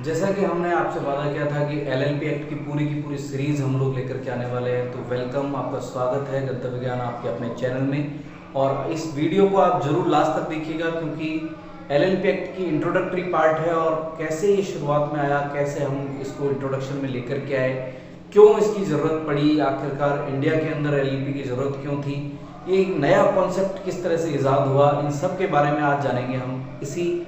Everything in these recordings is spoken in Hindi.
जैसा कि हमने आपसे वादा किया था कि एलएलपी एक्ट की पूरी सीरीज हम लोग लेकर के आने वाले हैं, तो वेलकम, आपका स्वागत है गंतव्य ज्ञान आपके अपने चैनल में। और इस वीडियो को आप जरूर लास्ट तक देखिएगा, क्योंकि एलएलपी एक्ट की इंट्रोडक्टरी पार्ट है और कैसे ये शुरुआत में आया, कैसे हम इसको इंट्रोडक्शन में लेकर के आए, क्यों इसकी ज़रूरत पड़ी, आखिरकार इंडिया के अंदर एलएलपी की ज़रूरत क्यों थी, ये एक नया कॉन्सेप्ट किस तरह से ईजाद हुआ, इन सब के बारे में आज जानेंगे हम इसी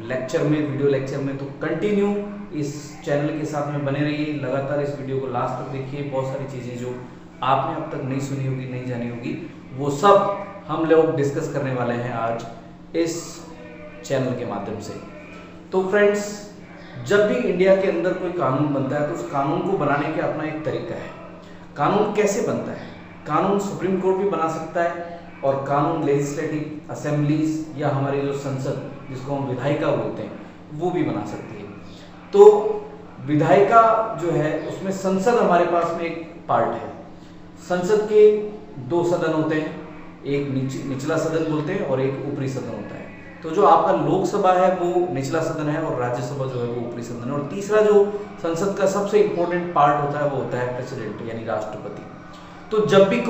लेक्चर में, वीडियो लेक्चर में। तो कंटिन्यू इस चैनल के साथ में बने रहिए, लगातार इस वीडियो को लास्ट तक देखिए। बहुत सारी चीज़ें जो आपने अब तक नहीं सुनी होगी, नहीं जानी होगी, वो सब हम लोग डिस्कस करने वाले हैं आज इस चैनल के माध्यम से। तो फ्रेंड्स, जब भी इंडिया के अंदर कोई कानून बनता है तो उस कानून को बनाने का अपना एक तरीका है। कानून कैसे बनता है? कानून सुप्रीम कोर्ट भी बना सकता है, और कानून लेजिस्लेटिव असेंबलीज या हमारी जो संसद, जिसको हम विधायिका बोलते हैं, वो भी बना सकती है। तो विधायिका जो है उसमें संसद हमारे पास में एक पार्ट है। संसद के दो सदन होते हैं, एक निचला सदन बोलते हैं और एक ऊपरी सदन होता है। तो जो आपका लोकसभा है वो निचला सदन है और राज्यसभा जो है वो ऊपरी सदन है। और तीसरा जो संसद का सबसे इंपॉर्टेंट पार्ट होता है वो होता है प्रेसिडेंट, यानी राष्ट्रपति। तो जब भी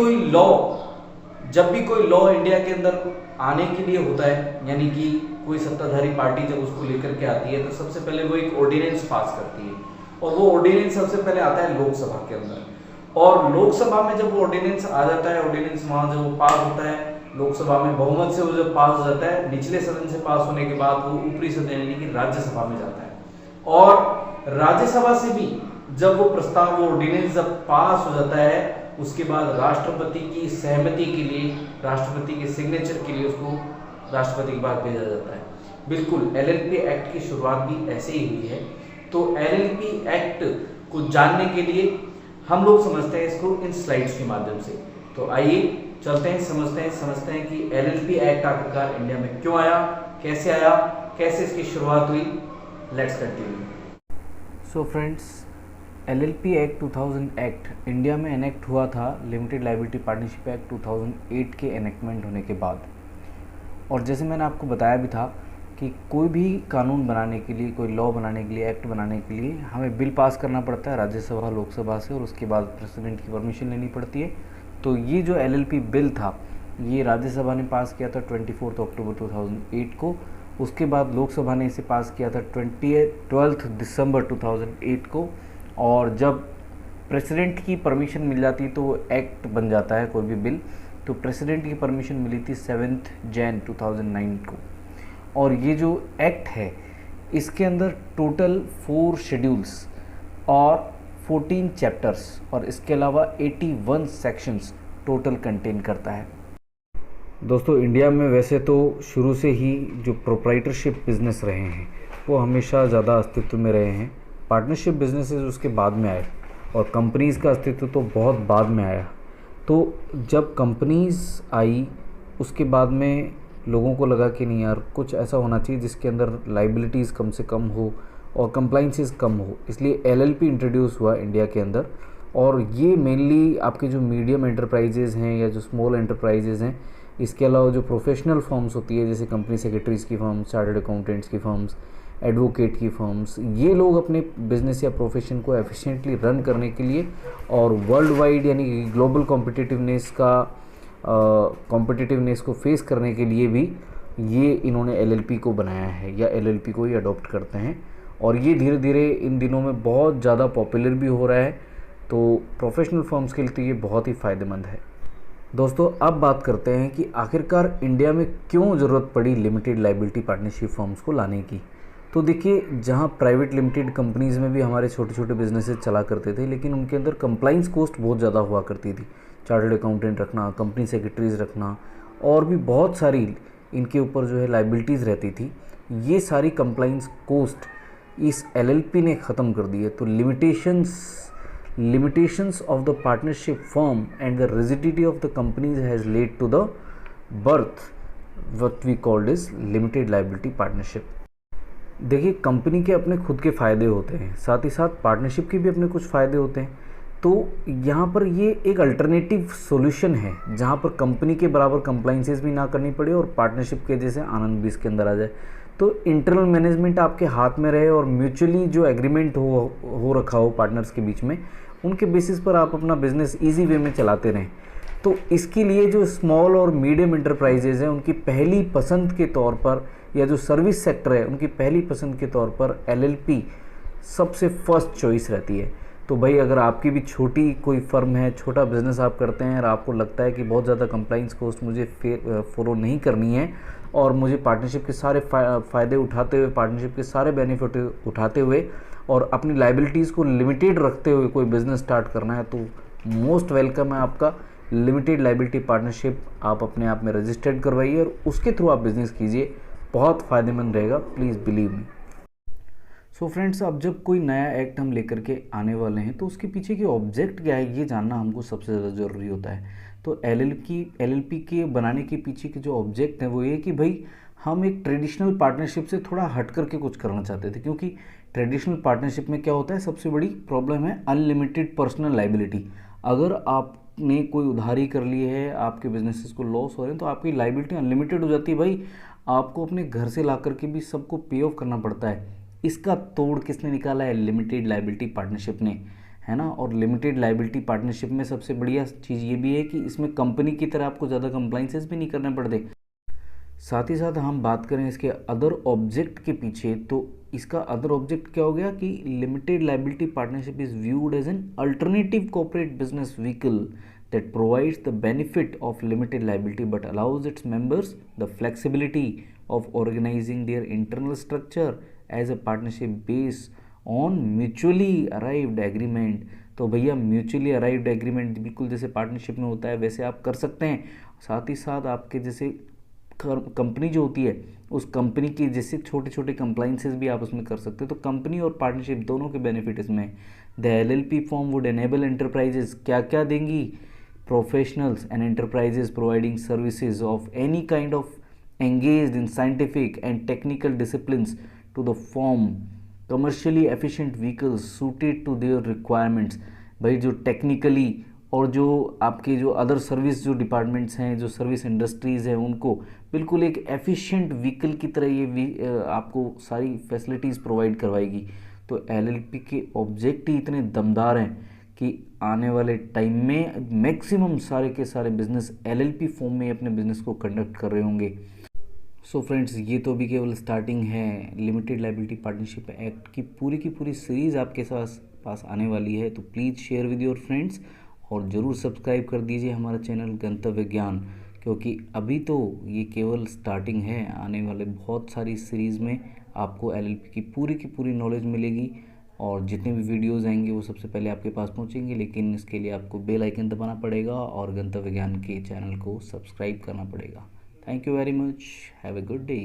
कोई लॉ इंडिया के अंदर आने के लिए होता है, यानी कि कोई सत्ताधारी पार्टी जब उसको लेकर के आती है, तो सबसे पहले वो एक ऑर्डिनेंस पास करती है, और वो ऑर्डिनेंस सबसे पहले आता है लोकसभा के अंदर। और लोकसभा में जब वो ऑर्डिनेंस आ जाता है, ऑर्डिनेंस वहाँ जब वो पास होता है लोकसभा में बहुमत से, वो जब पास हो जाता है, निचले सदन से पास होने के बाद वो ऊपरी सदन यानी कि राज्यसभा में जाता है। और राज्यसभा से भी जब वो प्रस्ताव, वो ऑर्डिनेंस जब पास हो जाता है, उसके बाद राष्ट्रपति की सहमति के लिए, राष्ट्रपति के सिग्नेचर के लिए उसको राष्ट्रपति के पास भेजा जाता है। बिल्कुल एलएलपी एक्ट की शुरुआत भी ऐसे ही हुई है। तो एलएलपी एक्ट को जानने के लिए हम लोग समझते हैं इसको इन स्लाइड्स के माध्यम से। तो आइए चलते हैं, समझते हैं कि एलएलपी एक्ट आखिरकार इंडिया में क्यों आया, कैसे इसकी शुरुआत हुई। Let's continue. So friends, LLP act 2000 act India में एनेक्ट हुआ था लिमिटेड लायबिलिटी पार्टनरशिप एक्ट 2008 के एनेक्टमेंट होने के बाद। और जैसे मैंने आपको बताया भी था कि कोई भी कानून बनाने के लिए, कोई लॉ बनाने के लिए, एक्ट बनाने के लिए हमें बिल पास करना पड़ता है राज्यसभा, लोकसभा से, और उसके बाद प्रेसिडेंट की परमिशन लेनी पड़ती है। तो ये जो एलएलपी बिल था, ये राज्यसभा ने पास किया था 24 अक्टूबर 2008 को। उसके बाद लोकसभा ने इसे पास किया था 12 दिसंबर 2008 को। और जब प्रेसिडेंट की परमिशन मिल जाती तो वो एक्ट बन जाता है कोई भी बिल। तो प्रेसिडेंट की परमिशन मिली थी 7 जनवरी 2009 को। और ये जो एक्ट है, इसके अंदर टोटल 4 शेड्यूल्स और 14 चैप्टर्स और इसके अलावा 81 सेक्शंस टोटल कंटेन करता है। दोस्तों, इंडिया में वैसे तो शुरू से ही जो प्रोप्राइटरशिप बिजनेस रहे हैं वो हमेशा ज़्यादा अस्तित्व में रहे हैं। पार्टनरशिप बिजनेसेस उसके बाद में आए और कंपनीज़ का अस्तित्व तो बहुत बाद में आया। तो जब कंपनीज़ आई, उसके बाद में लोगों को लगा कि नहीं यार, कुछ ऐसा होना चाहिए जिसके अंदर लाइबिलिटीज़ कम से कम हो और कंप्लाइंसेस कम हो। इसलिए एलएलपी इंट्रोड्यूस हुआ इंडिया के अंदर। और ये मेनली आपके जो मीडियम एंटरप्राइजेज़ हैं या जो स्मॉल एंटरप्राइजेज़ हैं, इसके अलावा जो प्रोफेशनल फर्म्स होती है, जैसे कंपनी सेक्रेटरीज़ की फर्म्स, चार्टर्ड अकाउंटेंट्स की फर्म्स, एडवोकेट की फर्म्स, ये लोग अपने बिजनेस या प्रोफेशन को एफिशिएंटली रन करने के लिए और वर्ल्ड वाइड यानी ग्लोबल कॉम्पिटिटिवनेस को फेस करने के लिए भी ये इन्होंने एलएलपी को बनाया है या एलएलपी को ही अडॉप्ट करते हैं। और ये धीरे धीरे इन दिनों में बहुत ज़्यादा पॉपुलर भी हो रहा है। तो प्रोफेशनल फर्म्स के लिए तो ये बहुत ही फ़ायदेमंद है। दोस्तों, अब बात करते हैं कि आखिरकार इंडिया में क्यों ज़रूरत पड़ी लिमिटेड लायबिलिटी पार्टनरशिप फर्म्स को लाने की। तो देखिए, जहाँ प्राइवेट लिमिटेड कंपनीज़ में भी हमारे छोटे छोटे बिजनेसेस चला करते थे, लेकिन उनके अंदर कंप्लाइंस कॉस्ट बहुत ज़्यादा हुआ करती थी। चार्टर्ड अकाउंटेंट रखना, कंपनी सेक्रेटरीज रखना, और भी बहुत सारी इनके ऊपर जो है लाइबिलिटीज़ रहती थी। ये सारी कंप्लाइंस कॉस्ट इस एलएलपी ने ख़त्म कर दी है। तो limitations of the partnership firm and the rigidity of the companies has led to the birth what we called is limited liability partnership। देखिए, कंपनी के अपने खुद के फ़ायदे होते हैं, साथ ही साथ पार्टनरशिप के भी अपने कुछ फ़ायदे होते हैं। तो यहाँ पर ये एक अल्टरनेटिव सॉल्यूशन है जहाँ पर कंपनी के बराबर कंप्लाइंसेस भी ना करनी पड़े और पार्टनरशिप के जैसे आनंद भी इसके अंदर आ जाए। तो इंटरनल मैनेजमेंट आपके हाथ में रहे और म्यूचुअली जो एग्रीमेंट हो रखा हो पार्टनर्स के बीच में, उनके बेसिस पर आप अपना बिजनेस ईजी वे में चलाते रहें। तो इसके लिए जो स्मॉल और मीडियम इंटरप्राइजेज हैं उनकी पहली पसंद के तौर पर, या जो सर्विस सेक्टर है उनकी पहली पसंद के तौर पर LLP सबसे फर्स्ट चॉइस रहती है। तो भाई अगर आपकी भी छोटी कोई फर्म है, छोटा बिजनेस आप करते हैं और आपको लगता है कि बहुत ज़्यादा कंप्लाइंस कॉस्ट मुझे फॉलो नहीं करनी है और मुझे पार्टनरशिप के सारे फ़ायदे उठाते हुए, पार्टनरशिप के सारे बेनिफिट उठाते हुए और अपनी लाइबिलिटीज़ को लिमिटेड रखते हुए कोई बिज़नेस स्टार्ट करना है, तो मोस्ट वेलकम है आपका लिमिटेड लाइबिलिटी पार्टनरशिप। आप अपने आप में रजिस्टर्ड करवाइए और उसके थ्रू आप बिज़नेस कीजिए, बहुत फ़ायदेमंद रहेगा, please believe me. So friends, अब जब कोई नया एक्ट हम लेकर के आने वाले हैं तो उसके पीछे के ऑब्जेक्ट क्या है ये जानना हमको सबसे ज़्यादा ज़रूरी होता है। तो LLP के बनाने के पीछे के जो ऑब्जेक्ट हैं वो ये कि भाई हम एक ट्रेडिशनल पार्टनरशिप से थोड़ा हट करके कुछ करना चाहते थे, क्योंकि ट्रेडिशनल पार्टनरशिप में क्या होता है, सबसे बड़ी प्रॉब्लम है अनलिमिटेड पर्सनल लाइबिलिटी। अगर आपने कोई उधारी कर ली है, आपके बिजनेसेस को लॉस हो रहे हैं, तो आपकी लाइबिलिटी अनलिमिटेड हो जाती है। भाई आपको अपने घर से ला करके भी सबको पे ऑफ करना पड़ता है। इसका तोड़ किसने निकाला है, लिमिटेड लाइबिलिटी पार्टनरशिप ने, है ना। और लिमिटेड लाइबिलिटी पार्टनरशिप में सबसे बढ़िया चीज़ ये भी है कि इसमें कंपनी की तरह आपको ज़्यादा कंप्लाइंसेस भी नहीं करने पड़ते। साथ ही साथ हम बात करें इसके अदर ऑब्जेक्ट के पीछे, तो इसका अदर ऑब्जेक्ट क्या हो गया कि limited liability partnership is viewed as an alternative corporate business vehicle that provides the benefit of limited liability but allows its members the flexibility of organizing their internal structure as a partnership based on mutually arrived agreement। तो भैया म्यूचुअली अराइव्ड एग्रीमेंट बिल्कुल जैसे पार्टनरशिप में होता है वैसे आप कर सकते हैं। साथ ही साथ आपके जैसे कंपनी जो होती है उस कंपनी की जैसे छोटे छोटे कंप्लाइंसेस भी आप उसमें कर सकते हो। तो कंपनी और पार्टनरशिप दोनों के बेनिफिट इसमें। The LLP form would enable enterprises क्या क्या देंगी, professionals and enterprises providing services of any kind of engaged in scientific and technical disciplines to the form commercially efficient vehicles suited to their requirements। भाई जो टेक्निकली और जो आपके जो अदर सर्विस जो डिपार्टमेंट्स हैं, जो सर्विस इंडस्ट्रीज़ हैं, उनको बिल्कुल एक एफिशिएंट व्हीकल की तरह ये आपको सारी फैसिलिटीज़ प्रोवाइड करवाएगी। तो LLP के ऑब्जेक्ट ही इतने दमदार हैं कि आने वाले टाइम में मैक्सिमम सारे के सारे बिजनेस LLP फॉर्म में अपने बिजनेस को कंडक्ट कर रहे होंगे। सो फ्रेंड्स, ये तो अभी केवल स्टार्टिंग है। लिमिटेड लाइबिलिटी पार्टनरशिप एक्ट की पूरी सीरीज़ आपके पास आने वाली है। तो please share with your friends और ज़रूर सब्सक्राइब कर दीजिए हमारा चैनल गंतव्य ज्ञान, क्योंकि अभी तो ये केवल स्टार्टिंग है। आने वाले बहुत सारी सीरीज़ में आपको LLP की पूरी नॉलेज मिलेगी और जितने भी वीडियोस आएंगे वो सबसे पहले आपके पास पहुंचेंगे। लेकिन इसके लिए आपको बेल आइकन दबाना पड़ेगा और गंतव्य ज्ञान के चैनल को सब्सक्राइब करना पड़ेगा। Thank you very much, have a good day.